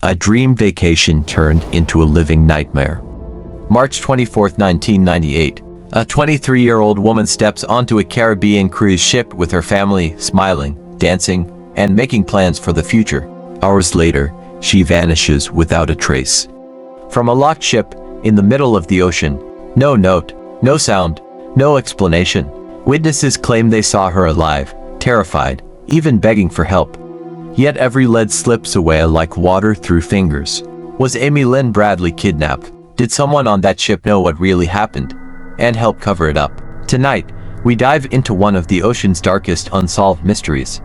A dream vacation turned into a living nightmare. March 24, 1998. A 23-year-old woman steps onto a Caribbean cruise ship with her family, smiling, dancing, and making plans for the future. Hours later, she vanishes without a trace. From a locked ship, in the middle of the ocean. No note, no sound, no explanation. Witnesses claim they saw her alive, terrified, even begging for help. Yet every lead slips away like water through fingers. Was Amy Lynn Bradley kidnapped? Did someone on that ship know what really happened and help cover it up? Tonight, we dive into one of the ocean's darkest unsolved mysteries.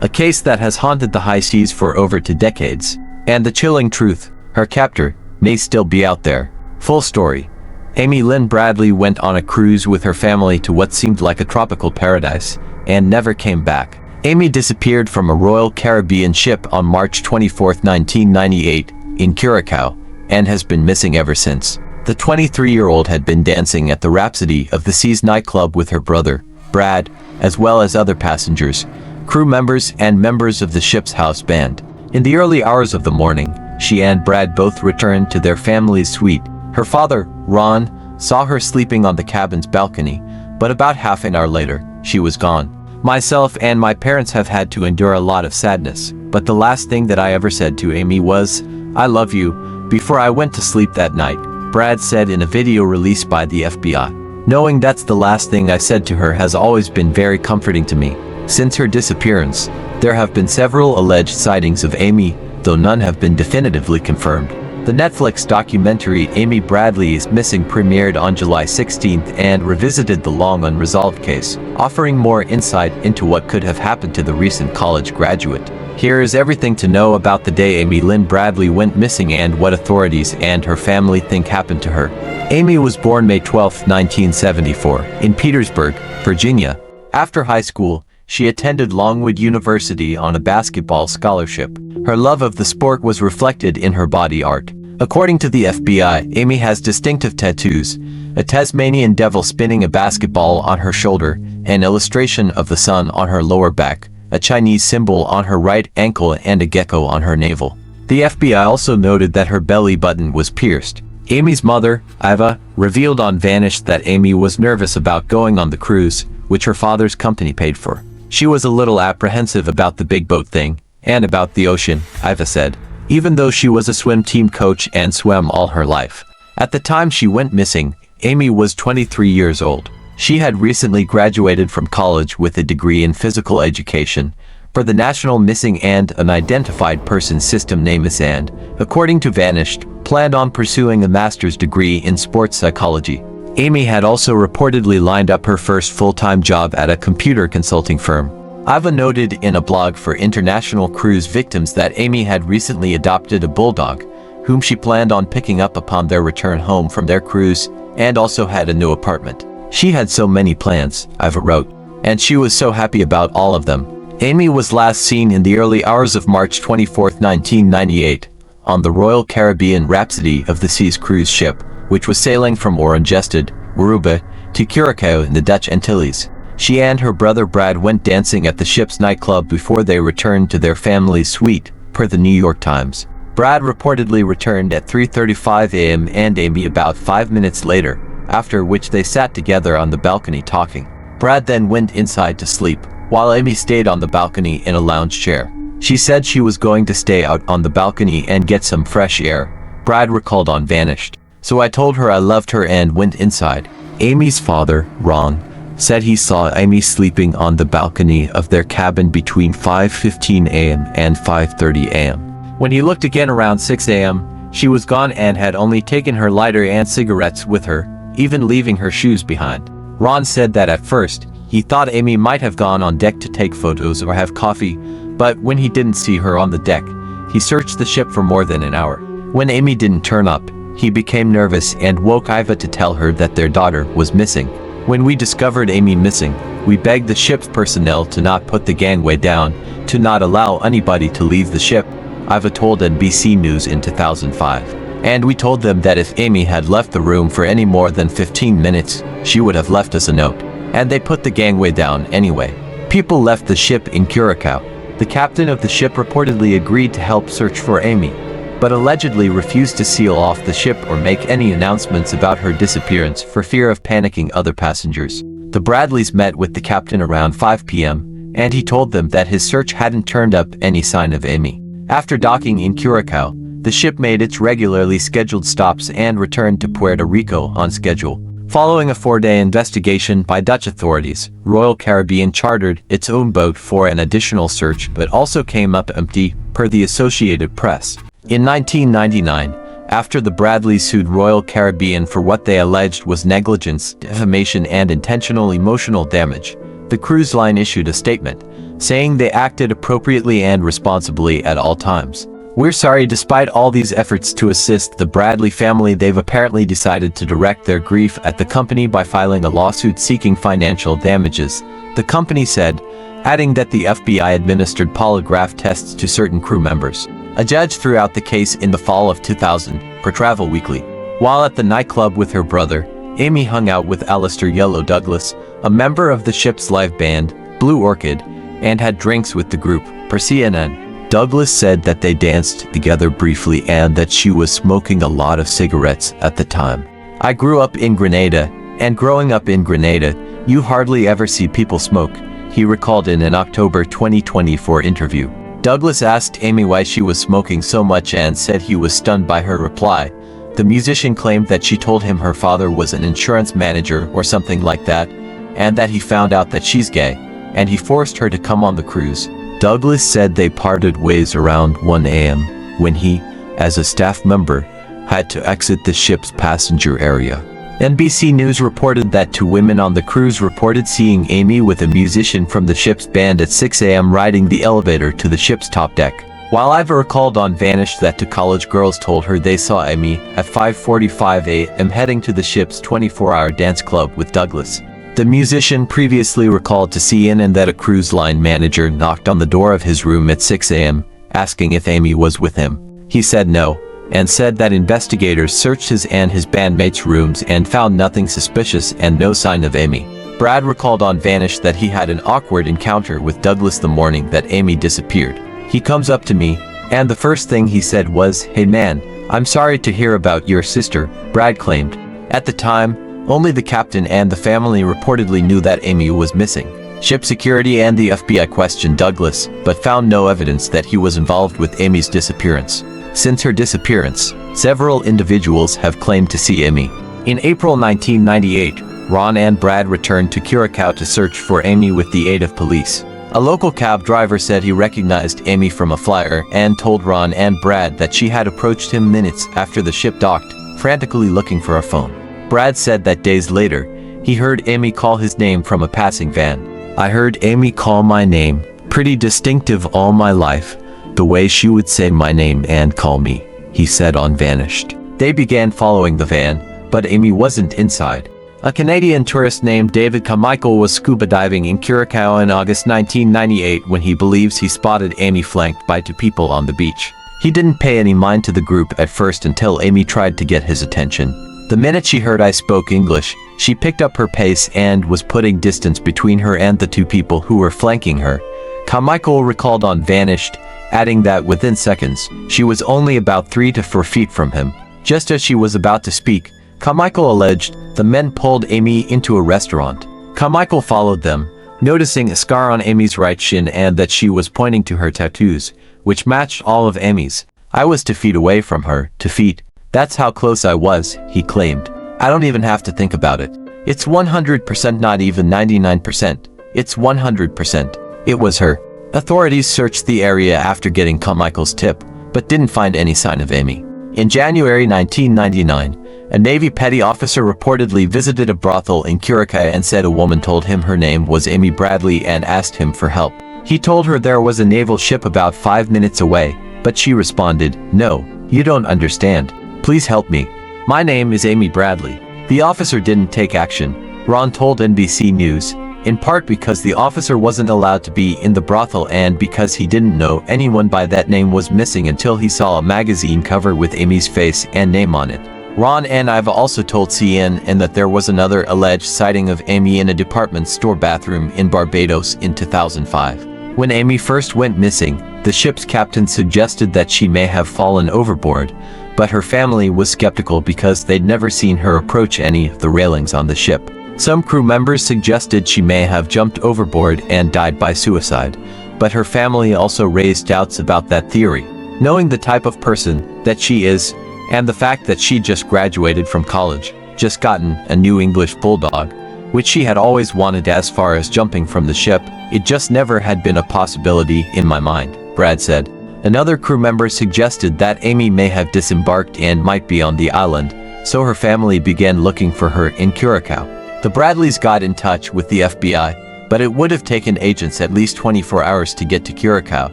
A case that has haunted the high seas for over 2 decades. And the chilling truth, her captor may still be out there. Full story. Amy Lynn Bradley went on a cruise with her family to what seemed like a tropical paradise and never came back. Amy disappeared from a Royal Caribbean ship on March 24, 1998, in Curacao, and has been missing ever since. The 23-year-old had been dancing at the Rhapsody of the Seas nightclub with her brother, Brad, as well as other passengers, crew members, and members of the ship's house band. In the early hours of the morning, she and Brad both returned to their family's suite. Her father, Ron, saw her sleeping on the cabin's balcony, but about half an hour later, she was gone. Myself and my parents have had to endure a lot of sadness, but the last thing that I ever said to Amy was, "I love you," before I went to sleep that night, Brad said in a video released by the FBI. Knowing that's the last thing I said to her has always been very comforting to me. Since her disappearance, there have been several alleged sightings of Amy, though none have been definitively confirmed. The Netflix documentary Amy Bradley is Missing premiered on July 16 and revisited the long unresolved case, offering more insight into what could have happened to the recent college graduate. Here is everything to know about the day Amy Lynn Bradley went missing and what authorities and her family think happened to her. Amy was born May 12, 1974, in Petersburg, Virginia. After high school, she attended Longwood University on a basketball scholarship. Her love of the sport was reflected in her body art. According to the FBI, Amy has distinctive tattoos, a Tasmanian devil spinning a basketball on her shoulder, an illustration of the sun on her lower back, a Chinese symbol on her right ankle, and a gecko on her navel. The FBI also noted that her belly button was pierced. Amy's mother, Iva, revealed on Vanished that Amy was nervous about going on the cruise, which her father's company paid for. She was a little apprehensive about the big boat thing, and about the ocean, Iva said, even though she was a swim team coach and swam all her life. At the time she went missing, Amy was 23 years old. She had recently graduated from college with a degree in physical education for the National Missing and Unidentified Persons System NamUs and, according to Vanished, planned on pursuing a master's degree in sports psychology. Amy had also reportedly lined up her first full-time job at a computer consulting firm. Iva noted in a blog for international cruise victims that Amy had recently adopted a bulldog, whom she planned on picking up upon their return home from their cruise, and also had a new apartment. She had so many plans, Iva wrote, and she was so happy about all of them. Amy was last seen in the early hours of March 24, 1998, on the Royal Caribbean Rhapsody of the Seas cruise ship, which was sailing from Oranjestad, Aruba, to Curacao in the Dutch Antilles. She and her brother Brad went dancing at the ship's nightclub before they returned to their family's suite, per the New York Times. Brad reportedly returned at 3:35 a.m. and Amy about 5 minutes later, after which they sat together on the balcony talking. Brad then went inside to sleep, while Amy stayed on the balcony in a lounge chair. She said she was going to stay out on the balcony and get some fresh air, Brad recalled on Vanished. So I told her I loved her and went inside. Amy's father, Ron, said he saw Amy sleeping on the balcony of their cabin between 5:15 a.m. and 5:30 a.m. When he looked again around 6 a.m., she was gone and had only taken her lighter and cigarettes with her, even leaving her shoes behind. Ron said that at first, he thought Amy might have gone on deck to take photos or have coffee, but when he didn't see her on the deck, he searched the ship for more than an hour. When Amy didn't turn up, he became nervous and woke Iva to tell her that their daughter was missing. When we discovered Amy missing, we begged the ship's personnel to not put the gangway down, to not allow anybody to leave the ship, Iva told NBC News in 2005. And we told them that if Amy had left the room for any more than 15 minutes, she would have left us a note. And they put the gangway down anyway. People left the ship in Curacao. The captain of the ship reportedly agreed to help search for Amy. but allegedly refused to seal off the ship or make any announcements about her disappearance for fear of panicking other passengers. The Bradleys met with the captain around 5 p.m., and he told them that his search hadn't turned up any sign of Amy. After docking in Curacao, the ship made its regularly scheduled stops and returned to Puerto Rico on schedule. Following a 4-day investigation by Dutch authorities, Royal Caribbean chartered its own boat for an additional search but also came up empty, per the Associated Press. In 1999, after the Bradleys sued Royal Caribbean for what they alleged was negligence, defamation and intentional emotional damage, the cruise line issued a statement, saying they acted appropriately and responsibly at all times. "We're sorry, despite all these efforts to assist the Bradley family, they've apparently decided to direct their grief at the company by filing a lawsuit seeking financial damages," the company said, adding that the FBI administered polygraph tests to certain crew members. A judge threw out the case in the fall of 2000, per Travel Weekly. While at the nightclub with her brother, Amy hung out with Alistair Yellow Douglas, a member of the ship's live band, Blue Orchid, and had drinks with the group, per CNN. Douglas said that they danced together briefly and that she was smoking a lot of cigarettes at the time. "I grew up in Grenada, and growing up in Grenada, you hardly ever see people smoke," he recalled in an October 2024 interview. Douglas asked Amy why she was smoking so much and said he was stunned by her reply. The musician claimed that she told him her father was an insurance manager or something like that, and that he found out that she's gay, and he forced her to come on the cruise. Douglas said they parted ways around 1 a.m. when he, as a staff member, had to exit the ship's passenger area. NBC News reported that 2 women on the cruise reported seeing Amy with a musician from the ship's band at 6 a.m. riding the elevator to the ship's top deck. While Iva recalled on Vanished that 2 college girls told her they saw Amy at 5:45 a.m. heading to the ship's 24-hour dance club with Douglas. The musician previously recalled to CNN that a cruise line manager knocked on the door of his room at 6 a.m., asking if Amy was with him. He said no, and said that investigators searched his and his bandmates' rooms and found nothing suspicious and no sign of Amy. Brad recalled on Vanished that he had an awkward encounter with Douglas the morning that Amy disappeared. "He comes up to me, and the first thing he said was, 'Hey man, I'm sorry to hear about your sister,'" Brad claimed. At the time, only the captain and the family reportedly knew that Amy was missing. Ship security and the FBI questioned Douglas, but found no evidence that he was involved with Amy's disappearance. Since her disappearance, several individuals have claimed to see Amy. In April 1998, Ron and Brad returned to Curacao to search for Amy with the aid of police. A local cab driver said he recognized Amy from a flyer and told Ron and Brad that she had approached him minutes after the ship docked, frantically looking for a phone. Brad said that days later, he heard Amy call his name from a passing van. "I heard Amy call my name, pretty distinctive all my life, the way she would say my name and call me," he said on Vanished. They began following the van, but Amy wasn't inside. A Canadian tourist named David Carmichael was scuba diving in Curacao in August 1998 when he believes he spotted Amy flanked by 2 people on the beach. He didn't pay any mind to the group at first until Amy tried to get his attention. The minute she heard I spoke English, she picked up her pace and was putting distance between her and the 2 people who were flanking her. Carmichael recalled on Vanished, adding that within seconds, she was only about 3 to 4 feet from him. Just as she was about to speak, Carmichael alleged, the men pulled Amy into a restaurant. Carmichael followed them, noticing a scar on Amy's right shin and that she was pointing to her tattoos, which matched all of Amy's. "I was 2 feet away from her, 2 feet. That's how close I was," he claimed. "I don't even have to think about it. It's 100%, not even 99%. It's 100%. It was her." Authorities searched the area after getting Carmichael's tip, but didn't find any sign of Amy. In January 1999, a Navy petty officer reportedly visited a brothel in Curacao and said a woman told him her name was Amy Bradley and asked him for help. He told her there was a naval ship about 5 minutes away, but she responded, "No, you don't understand. Please help me. My name is Amy Bradley." The officer didn't take action, Ron told NBC News, in part because the officer wasn't allowed to be in the brothel and because he didn't know anyone by that name was missing until he saw a magazine cover with Amy's face and name on it. Ron and Iva also told CNN that there was another alleged sighting of Amy in a department store bathroom in Barbados in 2005. When Amy first went missing, the ship's captain suggested that she may have fallen overboard, but her family was skeptical because they'd never seen her approach any of the railings on the ship. Some crew members suggested she may have jumped overboard and died by suicide, but her family also raised doubts about that theory. Knowing the type of person that she is, and the fact that she just graduated from college, just gotten a new English bulldog, which she had always wanted as far as jumping from the ship, it just never had been a possibility in my mind, Brad said. Another crew member suggested that Amy may have disembarked and might be on the island, so her family began looking for her in Curacao. The Bradleys got in touch with the FBI, but it would have taken agents at least 24 hours to get to Curacao,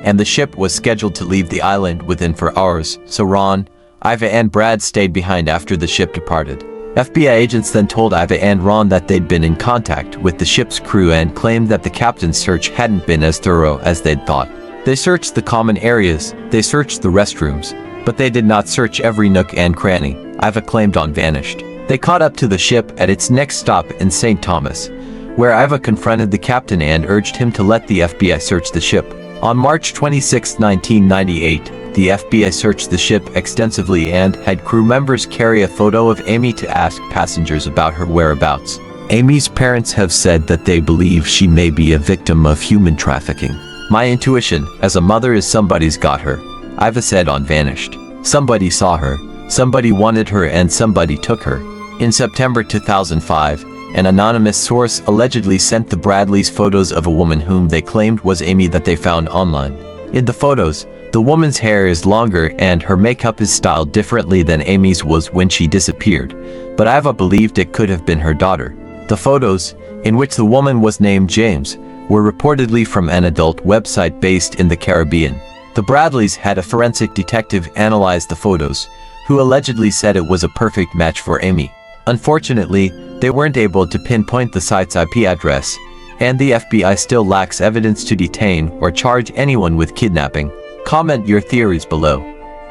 and the ship was scheduled to leave the island within 4 hours, so Ron, Iva and Brad stayed behind after the ship departed. FBI agents then told Iva and Ron that they'd been in contact with the ship's crew and claimed that the captain's search hadn't been as thorough as they'd thought. They searched the common areas, they searched the restrooms, but they did not search every nook and cranny, Iva claimed on Vanished. They caught up to the ship at its next stop in St. Thomas, where Iva confronted the captain and urged him to let the FBI search the ship. On March 26, 1998, the FBI searched the ship extensively and had crew members carry a photo of Amy to ask passengers about her whereabouts. Amy's parents have said that they believe she may be a victim of human trafficking. My intuition as a mother is somebody's got her, Iva said on Vanished. Somebody saw her, somebody wanted her, and somebody took her. In September 2005, an anonymous source allegedly sent the Bradleys photos of a woman whom they claimed was Amy that they found online. In the photos, the woman's hair is longer and her makeup is styled differently than Amy's was when she disappeared, but Iva believed it could have been her daughter. The photos, in which the woman was named James, were reportedly from an adult website based in the Caribbean. The Bradleys had a forensic detective analyze the photos, who allegedly said it was a perfect match for Amy. Unfortunately, they weren't able to pinpoint the site's IP address, and the FBI still lacks evidence to detain or charge anyone with kidnapping. Comment your theories below,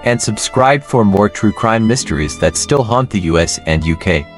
and subscribe for more true crime mysteries that still haunt the US and UK.